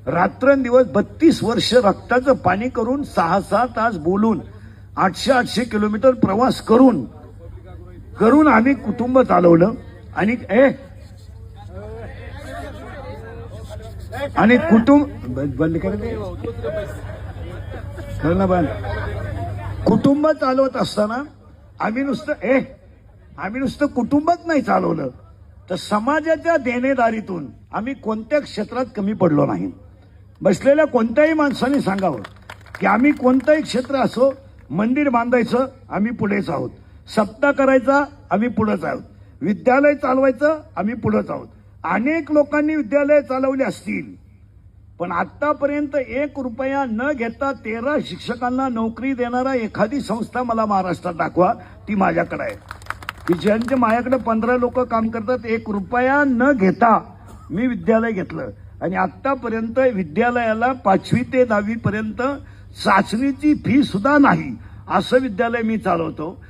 रात्रंदिवस 32 वर्ष रक्ताचं पाणी करून 6-6 तास बोलून 800 किलोमीटर प्रवास करून आम्ही कुटुंब चालवलं आणि कुटुंब बंद करणं बंद कुटुंब चालवत असताना आम्ही नुसतं कुटुंबच नाही चालवलं तर समाजाच्या देणेदारीतून आम्ही कोणत्या क्षेत्रात कमी पडलो नाही. बसलेल्या कोणत्याही माणसाने सांगावं की आम्ही कोणतंही क्षेत्र असो, मंदिर बांधायचं आम्ही पुढेच आहोत, सप्ताह करायचा आम्ही पुढेच आहोत, विद्यालय चालवायचं आम्ही पुढेच आहोत. अनेक लोकांनी विद्यालय चालवली असतील पण आतापर्यंत 1 रुपया न घेता 13 शिक्षकांना नोकरी देणारा एखादी संस्था मला महाराष्ट्रात दाखवा, ती माझ्याकडे आहे. की ज्यांचे माझ्याकडे 15 लोक काम करतात, 1 रुपया न घेता मी विद्यालय घेतलं आणि आतापर्यंत विद्यालयाला 5वी ते 10वी पर्यंत चाचणीची फी सुद्धा नाही असं विद्यालय मी चालवतो.